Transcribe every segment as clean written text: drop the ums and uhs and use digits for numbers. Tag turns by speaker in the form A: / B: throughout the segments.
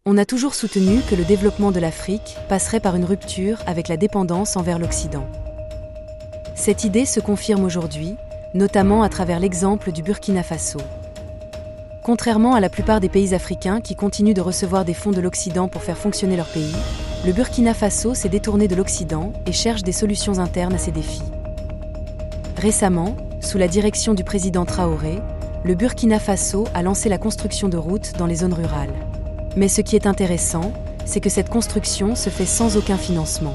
A: On a toujours soutenu que le développement de l'Afrique passerait par une rupture avec la dépendance envers l'Occident. Cette idée se confirme aujourd'hui, notamment à travers l'exemple du Burkina Faso. Contrairement à la plupart des pays africains qui continuent de recevoir des fonds de l'Occident pour faire fonctionner leur pays, le Burkina Faso s'est détourné de l'Occident et cherche des solutions internes à ces défis. Récemment, sous la direction du président Traoré, le Burkina Faso a lancé la construction de routes dans les zones rurales. Mais ce qui est intéressant, c'est que cette construction se fait sans aucun financement.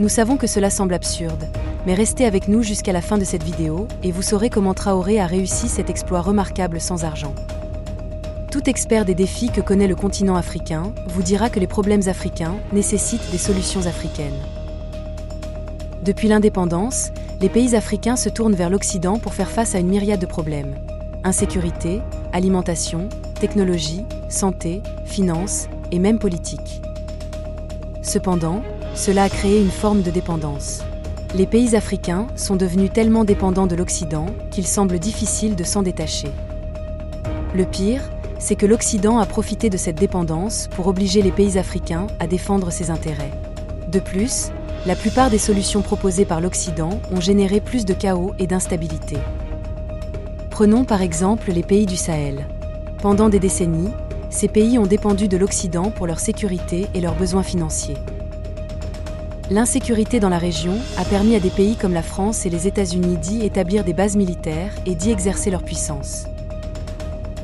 A: Nous savons que cela semble absurde, mais restez avec nous jusqu'à la fin de cette vidéo et vous saurez comment Traoré a réussi cet exploit remarquable sans argent. Tout expert des défis que connaît le continent africain vous dira que les problèmes africains nécessitent des solutions africaines. Depuis l'indépendance, les pays africains se tournent vers l'Occident pour faire face à une myriade de problèmes. Insécurité, alimentation, technologie, santé, finances et même politique. Cependant, cela a créé une forme de dépendance. Les pays africains sont devenus tellement dépendants de l'Occident qu'il semble difficile de s'en détacher. Le pire, c'est que l'Occident a profité de cette dépendance pour obliger les pays africains à défendre ses intérêts. De plus, la plupart des solutions proposées par l'Occident ont généré plus de chaos et d'instabilité. Prenons par exemple les pays du Sahel. Pendant des décennies, ces pays ont dépendu de l'Occident pour leur sécurité et leurs besoins financiers. L'insécurité dans la région a permis à des pays comme la France et les États-Unis d'y établir des bases militaires et d'y exercer leur puissance.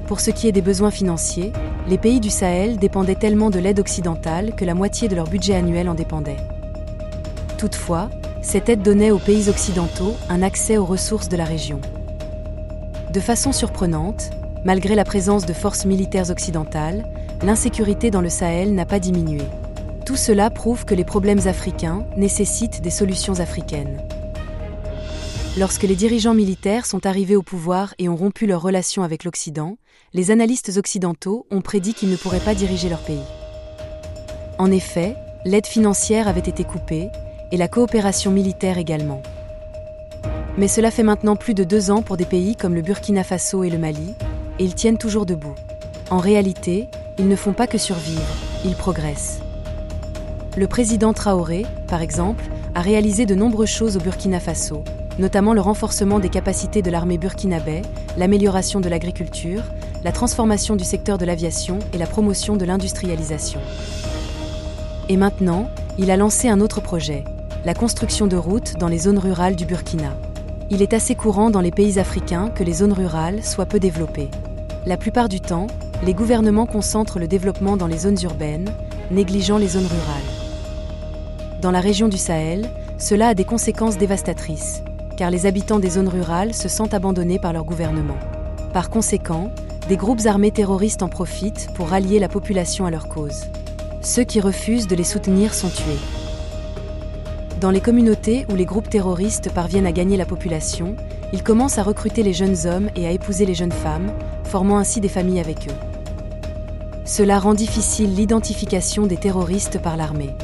A: Pour ce qui est des besoins financiers, les pays du Sahel dépendaient tellement de l'aide occidentale que la moitié de leur budget annuel en dépendait. Toutefois, cette aide donnait aux pays occidentaux un accès aux ressources de la région. De façon surprenante, malgré la présence de forces militaires occidentales, l'insécurité dans le Sahel n'a pas diminué. Tout cela prouve que les problèmes africains nécessitent des solutions africaines. Lorsque les dirigeants militaires sont arrivés au pouvoir et ont rompu leurs relations avec l'Occident, les analystes occidentaux ont prédit qu'ils ne pourraient pas diriger leur pays. En effet, l'aide financière avait été coupée, et la coopération militaire également. Mais cela fait maintenant plus de 2 ans pour des pays comme le Burkina Faso et le Mali, et ils tiennent toujours debout. En réalité, ils ne font pas que survivre, ils progressent. Le président Traoré, par exemple, a réalisé de nombreuses choses au Burkina Faso, notamment le renforcement des capacités de l'armée burkinabé, l'amélioration de l'agriculture, la transformation du secteur de l'aviation et la promotion de l'industrialisation. Et maintenant, il a lancé un autre projet, la construction de routes dans les zones rurales du Burkina. Il est assez courant dans les pays africains que les zones rurales soient peu développées. La plupart du temps, les gouvernements concentrent le développement dans les zones urbaines, négligeant les zones rurales. Dans la région du Sahel, cela a des conséquences dévastatrices, car les habitants des zones rurales se sentent abandonnés par leur gouvernement. Par conséquent, des groupes armés terroristes en profitent pour rallier la population à leur cause. Ceux qui refusent de les soutenir sont tués. Dans les communautés où les groupes terroristes parviennent à gagner la population, ils commencent à recruter les jeunes hommes et à épouser les jeunes femmes, formant ainsi des familles avec eux. Cela rend difficile l'identification des terroristes par l'armée.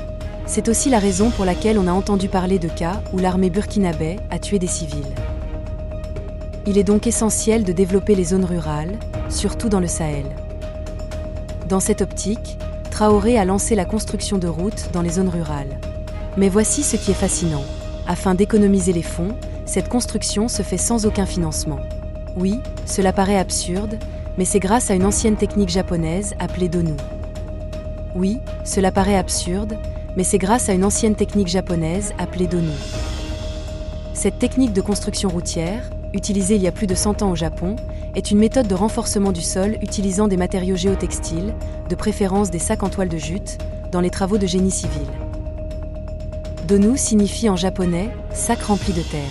A: C'est aussi la raison pour laquelle on a entendu parler de cas où l'armée burkinabé a tué des civils. Il est donc essentiel de développer les zones rurales, surtout dans le Sahel. Dans cette optique, Traoré a lancé la construction de routes dans les zones rurales. Mais voici ce qui est fascinant. Afin d'économiser les fonds, cette construction se fait sans aucun financement. Oui, cela paraît absurde, mais c'est grâce à une ancienne technique japonaise appelée Donu. Oui, cela paraît absurde, mais c'est grâce à une ancienne technique japonaise appelée Donu. Cette technique de construction routière, utilisée il y a plus de 100 ans au Japon, est une méthode de renforcement du sol utilisant des matériaux géotextiles, de préférence des sacs en toile de jute, dans les travaux de génie civil. Donu signifie en japonais « sac rempli de terre ».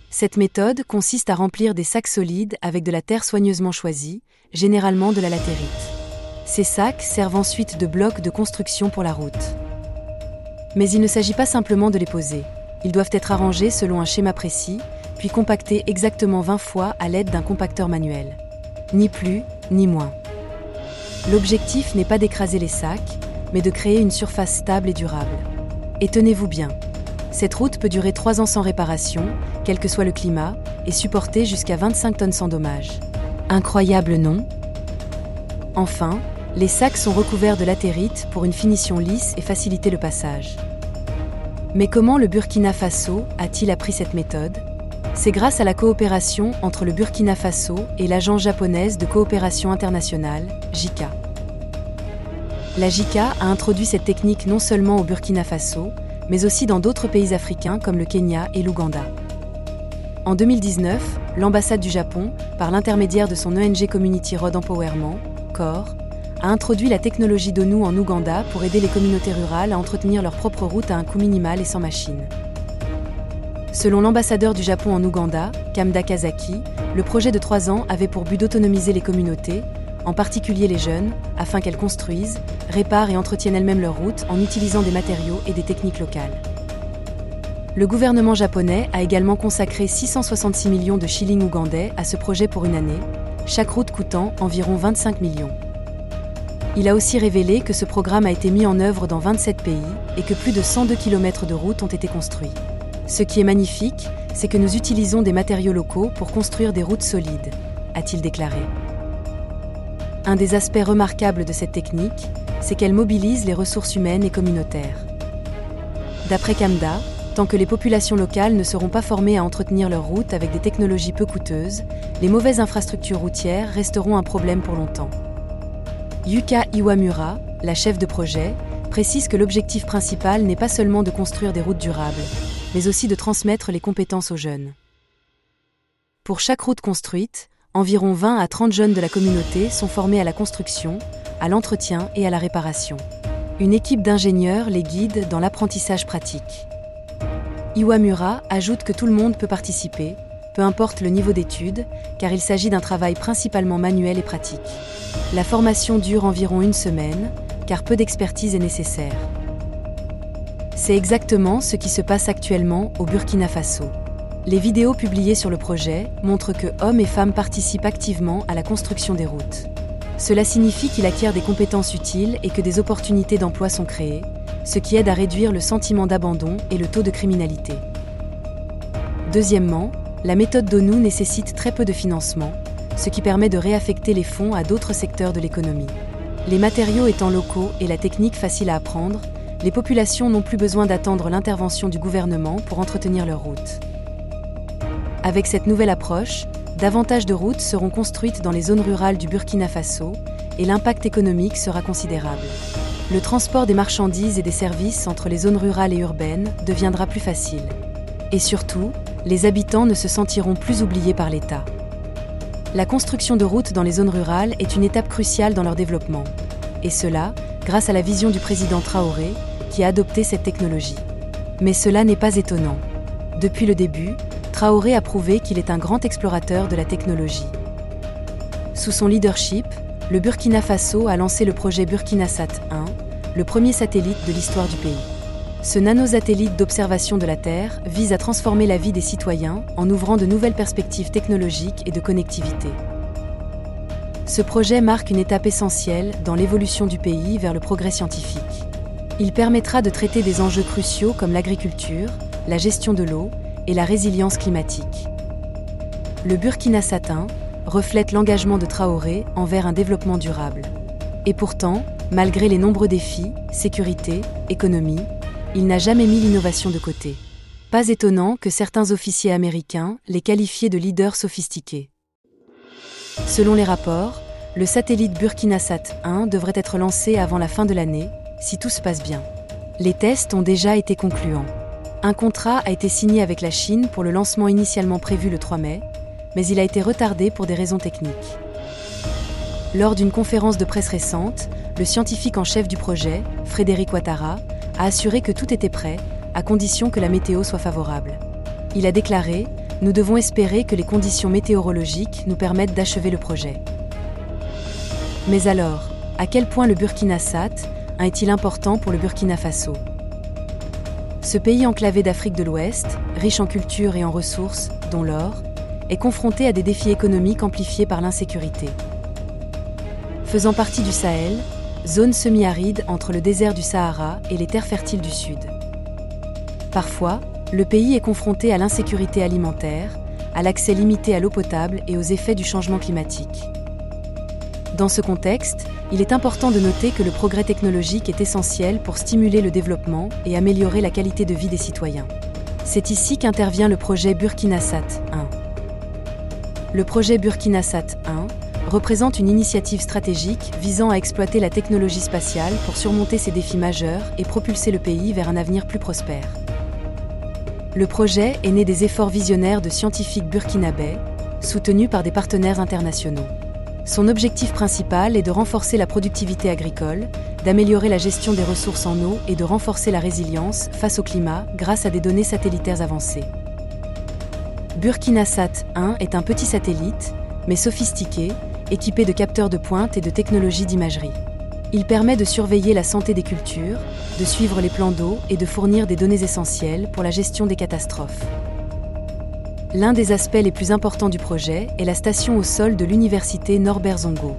A: Cette méthode consiste à remplir des sacs solides avec de la terre soigneusement choisie, généralement de la latérite. Ces sacs servent ensuite de blocs de construction pour la route. Mais il ne s'agit pas simplement de les poser. Ils doivent être arrangés selon un schéma précis, puis compactés exactement 20 fois à l'aide d'un compacteur manuel. Ni plus, ni moins. L'objectif n'est pas d'écraser les sacs, mais de créer une surface stable et durable. Et tenez-vous bien, cette route peut durer 3 ans sans réparation, quel que soit le climat, et supporter jusqu'à 25 tonnes sans dommage. Incroyable, non ? Enfin, Les sacs sont recouverts de latérite pour une finition lisse et faciliter le passage. Mais comment le Burkina Faso a-t-il appris cette méthode ? C'est grâce à la coopération entre le Burkina Faso et l'Agence japonaise de coopération internationale, JICA. La JICA a introduit cette technique non seulement au Burkina Faso, mais aussi dans d'autres pays africains comme le Kenya et l'Ouganda. En 2019, l'ambassade du Japon, par l'intermédiaire de son ONG Community Road Empowerment, CORE, a introduit la technologie d'ONU en Ouganda pour aider les communautés rurales à entretenir leurs propres routes à un coût minimal et sans machine. Selon l'ambassadeur du Japon en Ouganda, Kamda Kazaki, le projet de 3 ans avait pour but d'autonomiser les communautés, en particulier les jeunes, afin qu'elles construisent, réparent et entretiennent elles-mêmes leurs routes en utilisant des matériaux et des techniques locales. Le gouvernement japonais a également consacré 666 millions de shillings ougandais à ce projet pour une année, chaque route coûtant environ 25 millions. Il a aussi révélé que ce programme a été mis en œuvre dans 27 pays et que plus de 102 km de routes ont été construits. Ce qui est magnifique, c'est que nous utilisons des matériaux locaux pour construire des routes solides, a-t-il déclaré. Un des aspects remarquables de cette technique, c'est qu'elle mobilise les ressources humaines et communautaires. D'après Kamda, tant que les populations locales ne seront pas formées à entretenir leurs routes avec des technologies peu coûteuses, les mauvaises infrastructures routières resteront un problème pour longtemps. Yuka Iwamura, la chef de projet, précise que l'objectif principal n'est pas seulement de construire des routes durables, mais aussi de transmettre les compétences aux jeunes. Pour chaque route construite, environ 20 à 30 jeunes de la communauté sont formés à la construction, à l'entretien et à la réparation. Une équipe d'ingénieurs les guide dans l'apprentissage pratique. Iwamura ajoute que tout le monde peut participer, peu importe le niveau d'études, car il s'agit d'un travail principalement manuel et pratique. La formation dure environ 1 semaine, car peu d'expertise est nécessaire. C'est exactement ce qui se passe actuellement au Burkina Faso. Les vidéos publiées sur le projet montrent que hommes et femmes participent activement à la construction des routes. Cela signifie qu'il acquiert des compétences utiles et que des opportunités d'emploi sont créées, ce qui aide à réduire le sentiment d'abandon et le taux de criminalité. Deuxièmement, la méthode d'ONU nécessite très peu de financement, ce qui permet de réaffecter les fonds à d'autres secteurs de l'économie. Les matériaux étant locaux et la technique facile à apprendre, les populations n'ont plus besoin d'attendre l'intervention du gouvernement pour entretenir leurs routes. Avec cette nouvelle approche, davantage de routes seront construites dans les zones rurales du Burkina Faso et l'impact économique sera considérable. Le transport des marchandises et des services entre les zones rurales et urbaines deviendra plus facile. Et surtout, les habitants ne se sentiront plus oubliés par l'État. La construction de routes dans les zones rurales est une étape cruciale dans leur développement. Et cela, grâce à la vision du président Traoré, qui a adopté cette technologie. Mais cela n'est pas étonnant. Depuis le début, Traoré a prouvé qu'il est un grand explorateur de la technologie. Sous son leadership, le Burkina Faso a lancé le projet BurkinaSat 1, le premier satellite de l'histoire du pays. Ce nanosatellite d'observation de la Terre vise à transformer la vie des citoyens en ouvrant de nouvelles perspectives technologiques et de connectivité. Ce projet marque une étape essentielle dans l'évolution du pays vers le progrès scientifique. Il permettra de traiter des enjeux cruciaux comme l'agriculture, la gestion de l'eau et la résilience climatique. Le BurkinaSat 1 reflète l'engagement de Traoré envers un développement durable. Et pourtant, malgré les nombreux défis, sécurité, économie, il n'a jamais mis l'innovation de côté. Pas étonnant que certains officiers américains l'aient qualifié de leader sophistiqué. Selon les rapports, le satellite BurkinaSat 1 devrait être lancé avant la fin de l'année, si tout se passe bien. Les tests ont déjà été concluants. Un contrat a été signé avec la Chine pour le lancement initialement prévu le 3 mai, mais il a été retardé pour des raisons techniques. Lors d'une conférence de presse récente, le scientifique en chef du projet, Frédéric Ouattara, a assuré que tout était prêt, à condition que la météo soit favorable. Il a déclaré « Nous devons espérer que les conditions météorologiques nous permettent d'achever le projet ». Mais alors, à quel point le BurkinaSat est-il important pour le Burkina Faso ? Ce pays enclavé d'Afrique de l'Ouest, riche en culture et en ressources, dont l'or, est confronté à des défis économiques amplifiés par l'insécurité. Faisant partie du Sahel, zone semi-aride entre le désert du Sahara et les terres fertiles du Sud. Parfois, le pays est confronté à l'insécurité alimentaire, à l'accès limité à l'eau potable et aux effets du changement climatique. Dans ce contexte, il est important de noter que le progrès technologique est essentiel pour stimuler le développement et améliorer la qualité de vie des citoyens. C'est ici qu'intervient le projet BurkinaSat 1. Le projet BurkinaSat 1 représente une initiative stratégique visant à exploiter la technologie spatiale pour surmonter ces défis majeurs et propulser le pays vers un avenir plus prospère. Le projet est né des efforts visionnaires de scientifiques burkinabés, soutenus par des partenaires internationaux. Son objectif principal est de renforcer la productivité agricole, d'améliorer la gestion des ressources en eau et de renforcer la résilience face au climat grâce à des données satellitaires avancées. BurkinaSat 1 est un petit satellite, mais sophistiqué, équipé de capteurs de pointe et de technologies d'imagerie. Il permet de surveiller la santé des cultures, de suivre les plans d'eau et de fournir des données essentielles pour la gestion des catastrophes. L'un des aspects les plus importants du projet est la station au sol de l'université Norbert Zongo.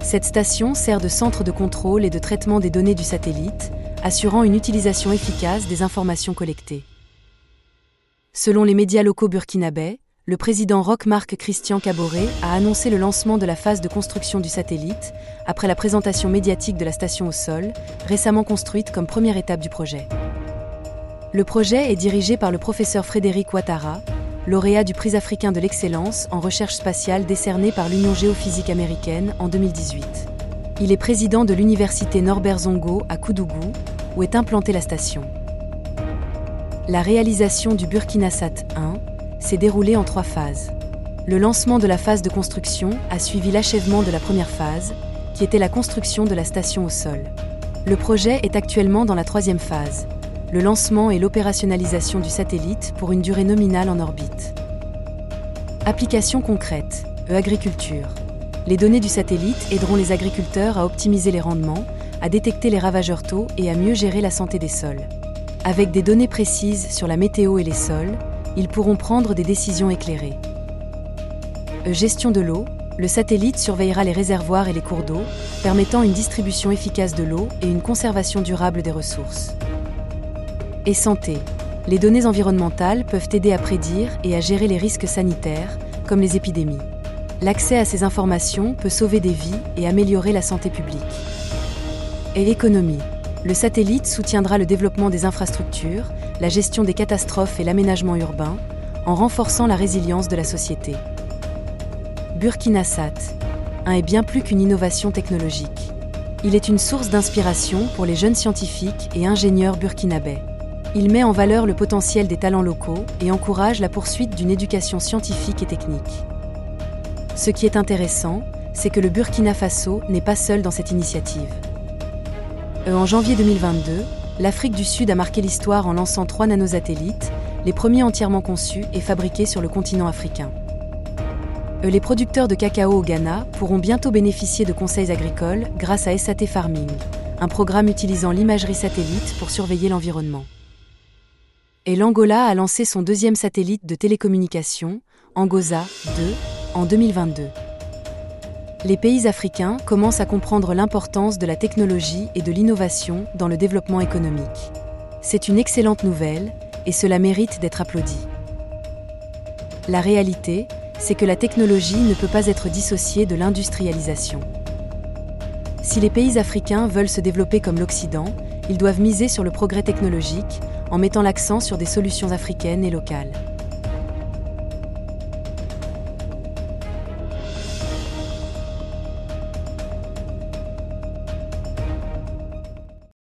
A: Cette station sert de centre de contrôle et de traitement des données du satellite, assurant une utilisation efficace des informations collectées. Selon les médias locaux burkinabés, le président Roch-Marc Christian Kaboré a annoncé le lancement de la phase de construction du satellite, après la présentation médiatique de la station au sol, récemment construite comme première étape du projet. Le projet est dirigé par le professeur Frédéric Ouattara, lauréat du prix africain de l'excellence en recherche spatiale décerné par l'Union géophysique américaine en 2018. Il est président de l'université Norbert Zongo à Koudougou, où est implantée la station. La réalisation du BurkinaSat 1 s'est déroulée en 3 phases. Le lancement de la phase de construction a suivi l'achèvement de la première phase, qui était la construction de la station au sol. Le projet est actuellement dans la 3e phase, le lancement et l'opérationnalisation du satellite pour une durée nominale en orbite. Applications concrètes, agriculture. Les données du satellite aideront les agriculteurs à optimiser les rendements, à détecter les ravageurs taux et à mieux gérer la santé des sols. Avec des données précises sur la météo et les sols, ils pourront prendre des décisions éclairées. Gestion de l'eau, le satellite surveillera les réservoirs et les cours d'eau, permettant une distribution efficace de l'eau et une conservation durable des ressources. Et santé, les données environnementales peuvent aider à prédire et à gérer les risques sanitaires, comme les épidémies. L'accès à ces informations peut sauver des vies et améliorer la santé publique. Et économie. Le satellite soutiendra le développement des infrastructures, la gestion des catastrophes et l'aménagement urbain, en renforçant la résilience de la société. BurkinaSat 1 est bien plus qu'une innovation technologique. Il est une source d'inspiration pour les jeunes scientifiques et ingénieurs burkinabés. Il met en valeur le potentiel des talents locaux et encourage la poursuite d'une éducation scientifique et technique. Ce qui est intéressant, c'est que le Burkina Faso n'est pas seul dans cette initiative. En janvier 2022, l'Afrique du Sud a marqué l'histoire en lançant 3 nanosatellites, les premiers entièrement conçus et fabriqués sur le continent africain. Les producteurs de cacao au Ghana pourront bientôt bénéficier de conseils agricoles grâce à SAT Farming, un programme utilisant l'imagerie satellite pour surveiller l'environnement. Et l'Angola a lancé son 2e satellite de télécommunication, Angoza 2, en 2022. Les pays africains commencent à comprendre l'importance de la technologie et de l'innovation dans le développement économique. C'est une excellente nouvelle, et cela mérite d'être applaudi. La réalité, c'est que la technologie ne peut pas être dissociée de l'industrialisation. Si les pays africains veulent se développer comme l'Occident, ils doivent miser sur le progrès technologique, en mettant l'accent sur des solutions africaines et locales.